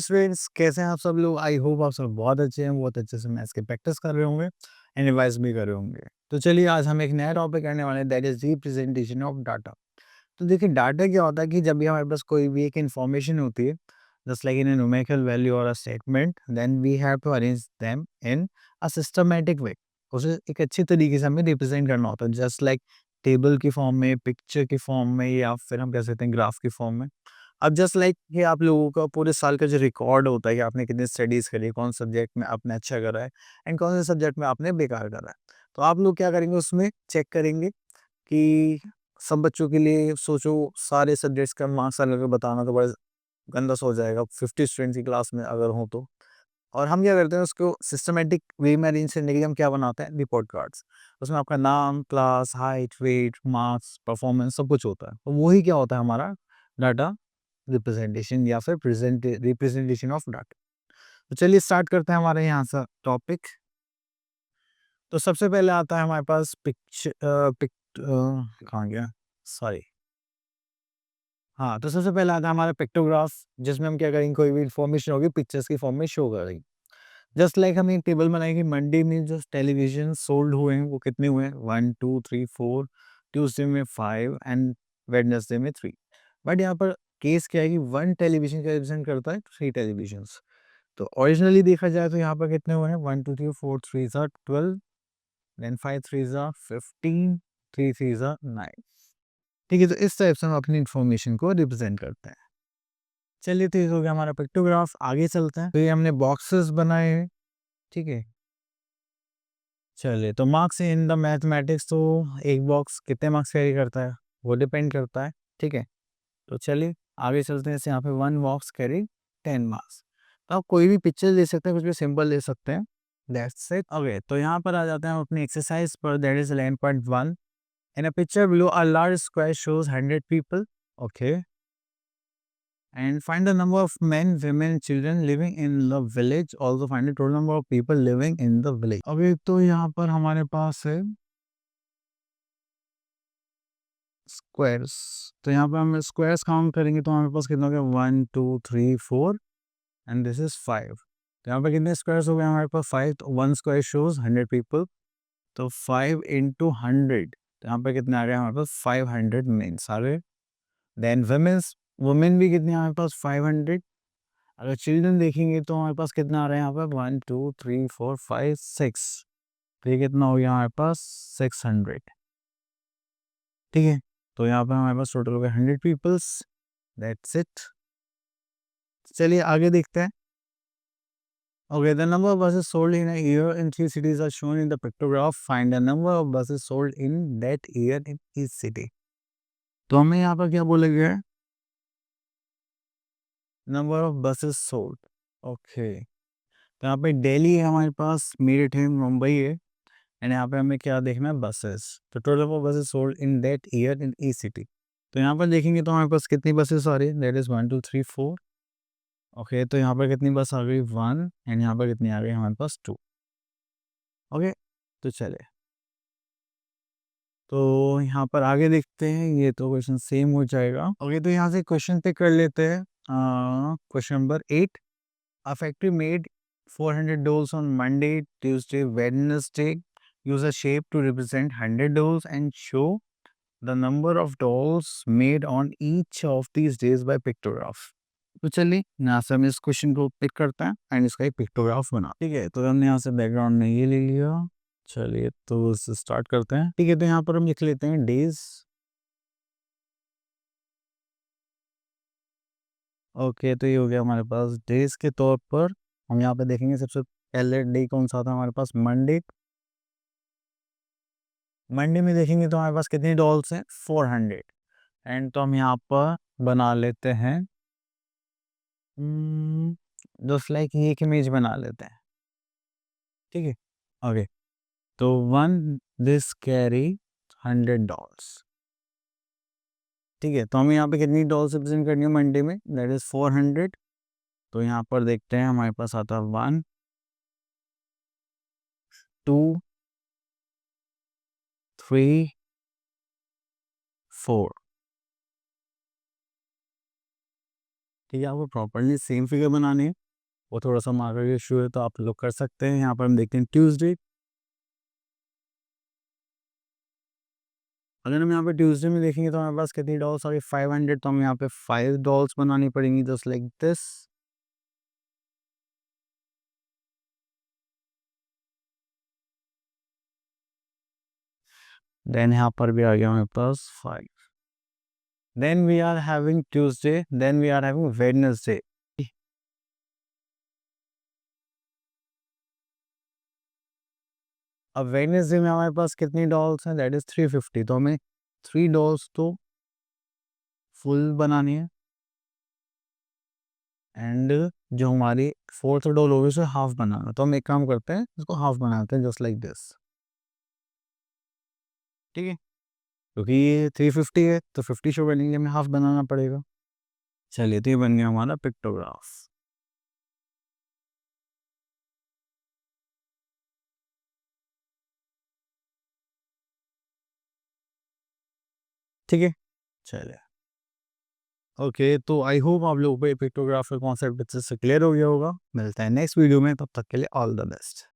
Students, कैसे हैं आप सब लोग? आई होप आप सब बहुत अच्छे हैं, बहुत अच्छे से मैथ्स की प्रैक्टिस कर रहे होंगे एंड रिवाइज भी कर रहे होंगे। तो चलिए आज हम एक नया टॉपिक करने वाले हैं, that is representation of data. तो देखिए डाटा क्या होता है कि जब भी हमारे पास कोई भी एक इन्फॉर्मेशन होती है, just like in a numerical value और a statement, then we have to arrange them in a systematic way. उसे एक अच्छी तरीके से हमें रिप्रेजेंट करना होता है, जस्ट लाइक टेबल की फॉर्म में, पिक्चर की फॉर्म में, या फिर हम कह सकते हैं ग्राफ की फॉर्म में। अब जस्ट लाइक कि आप लोगों का पूरे साल का जो रिकॉर्ड होता है कि आपने कितनी स्टडीज़ करी, कौन सब्जेक्ट में आपने अच्छा करा है एंड कौन से सब्जेक्ट में आपने बेकार करा है। तो आप लोग क्या करेंगे, उसमें चेक करेंगे कि सब बच्चों के लिए सोचो सारे सब्जेक्ट्स का मार्क्स अलग बताना तो बड़ा गंदा सा हो जाएगा 50 स्टूडेंट्स की क्लास में अगर हो तो। और हम क्या करते हैं, उसको सिस्टमैटिक वे में अरेंज करने के लिए हम क्या बनाते हैं, रिपोर्ट कार्ड्स। उसमें आपका नाम, class, height, weight, marks, performance सब कुछ होता है। तो वही क्या होता है हमारा डाटा रिप्रेजेंटेशन या फिर रिप्रेजेंटेशन ऑफ डाटा। तो चलिए स्टार्ट करते हैं हमारे यहाँ से टॉपिक। तो सबसे पहले आता है हमारे पास कहाँ गया, सॉरी, हाँ। तो सबसे पहले आता है हमारा पिक्टोग्राफ, जिसमें हम क्या करेंगे, कोई भी इंफॉर्मेशन होगी पिक्चर्स की फॉर्म में शो करेंगे। जस्ट लाइक हम एक टेबल बनाएंगे, मंडे में जो टेलीविजन सोल्ड हुए हैं वो कितने हुए हैं, 1 2 3 4, ट्यूसडे में 5 एंड वेडनेसडे में 3। बट यहाँ पर केस क्या है कि 1 टेलीविजन का रिप्रेजेंट करता है 3 टेलीविजन्स। तो ओरिजिनली देखा जाए तो यहाँ पर कितने हुए हैं, 1 2 3 4 3 12, देन 5 3 15, 3 3 9। ठीक है, तो इस टाइप से हम अपनी इंफॉर्मेशन को रिप्रेजेंट करते हैं। चलिए, तो ये हो गया हमारा पिक्टोग्राफ। आगे चलते हैं। तो ये हमने बॉक्सेस बनाए हैं, ठीक है। चलिए, तो मार्क्स इन द मैथमेटिक्स, तो एक बॉक्स कितने मार्क्स कैरी करता है वो डिपेंड करता है, ठीक है। तो चलिए आगे चलते हैं। जैसे यहाँ पे 1 बॉक्स कैरी 10 मार्क्स। तो आप कोई भी पिक्चर ले सकते हैं, कुछ भी सिंबल ले सकते हैं, दैट्स इट। ओके, तो यहाँ पर आ जाते हैं हम अपनी एक्सरसाइज पर, that is 11.1। In a picture below a large square shows 100 people, okay, and find the number of men, women, children living in the village. Also find the total number of people living in the village. अभी तो यहाँ पर हमारे पास है squares. तो यहाँ पर हम स्क्वायर्स काउंट करेंगे तो हमारे पास कितना हो गया, 1 2 3 4 एंड दिस इज 5। तो यहाँ पर कितने स्क्वायर्स हो गए हमारे पास, 5। तो 1 स्क्वायर शोज 100 पीपल, तो 5 इंटू 100, तो यहाँ पर कितने आ गए हमारे पास, 500 मेन सारे। देन वुमेन्स, वुमेन भी कितने हमारे पास, 500। अगर चिल्ड्रन देखेंगे तो हमारे पास कितना आ रहा है यहाँ पर, 1 2 3 4 5 6। तो ये कितना हो गया हमारे पास, 600, ठीक है। तो यहाँ पर हमारे पास टोटल हो गया 100 पीपल्स, दैट्स इट। चलिए आगे देखते हैं। Okay, the number of buses sold in a year in 3 cities are shown in the pictograph. Find the number of buses sold in that year in each city. तो हमें यहाँ पर क्या बोला गया है, number of buses sold, okay. तो यहाँ पे दिल्ली है हमारे पास, मेरठ है, मुंबई है, एंड यहाँ पे हमें क्या देखना है, बसेस। तो total of buses sold in that year in E city. तो यहाँ पर देखेंगे तो हमारे पास कितनी बसेस आ रही है, दैट इज 1 2 3 4। ओके, तो यहाँ पर कितनी बस आ गई, 1, एंड यहाँ पर कितनी आ गई हमारे पास, 2। ओके, तो चले, तो यहाँ पर आगे देखते हैं। ये तो क्वेश्चन सेम हो जाएगा। ओके, तो यहाँ से क्वेश्चन पे कर लेते हैं। Question number 8। A factory made 400 dolls on Monday, Tuesday, Wednesday. Use a shape to represent 100 dolls and show the number of dolls made on each of these days by pictograph. तो चलिए यहाँ से हम इस क्वेश्चन को pick करते हैं and इसका एक पिक्टोग्राफ बना, ठीक है। तो हमने यहाँ से बैकग्राउंड में ये ले लिया। चलिए तो स्टार्ट करते हैं, ठीक है। तो यहाँ पर हम लिख लेते हैं डेज। ओके, तो ये हो गया हमारे पास डेज के तौर पर। हम यहाँ पे देखेंगे सबसे पहले डे कौन सा था हमारे पास, मंडे। मंडे में देखेंगे तो हमारे पास कितनी डॉल्स हैं, 400। एंड तो हम यहाँ पर बना लेते हैं, जस्ट लाइक ये एक इमेज बना लेते हैं, ठीक है। ओके, तो 1 दिस कैरी 100 डॉल्स, ठीक है। तो हमें यहाँ पे कितनी डॉल्स रिप्रेजेंट करनी है मंडे में, दैट इज 400। तो यहाँ पर देखते हैं हमारे पास आता है 1 2 3 4, ठीक है, आपको प्रॉपर्ली सेम फिगर बनानी है। वो थोड़ा-सा मार्कर का इश्यू है तो आप लोग कर सकते हैं। यहाँ पर हम देखते हैं ट्यूसडे। अगर हम यहाँ पे ट्यूसडे में देखेंगे तो हमारे पास कितनी डॉल्स आ गई 500, तो हमें यहाँ पे 5 डॉल्स बनानी पड़ेंगी जस्ट लाइक दिस। देन यहाँ पर भी आ गया हमारे पास 5। Then we are having Tuesday, then we are having Wednesday. अब वेडनेसडे में हमारे पास कितनी डॉल्स हैं, दैट इज 350, तो हमें 3 डॉल्स तो फुल बनानी है एंड जो हमारी फोर्थ डॉल होगी उसे हाफ बनाना। तो हम एक काम करते हैं, इसको हाफ बनाते हैं जस्ट लाइक दिस। ठीक है, क्योंकि ये 350 है तो 50 शो करने के लिए हमें हाफ बनाना पड़ेगा। चलिए, तो ये बन गया हमारा पिक्टोग्राफ। ठीक है, चलिए। ओके, तो आई होप आप लोगों को ये पिक्टोग्राफ का कॉन्सेप्ट अच्छे से क्लियर हो गया होगा। मिलते हैं नेक्स्ट वीडियो में, तब तक के लिए ऑल द बेस्ट।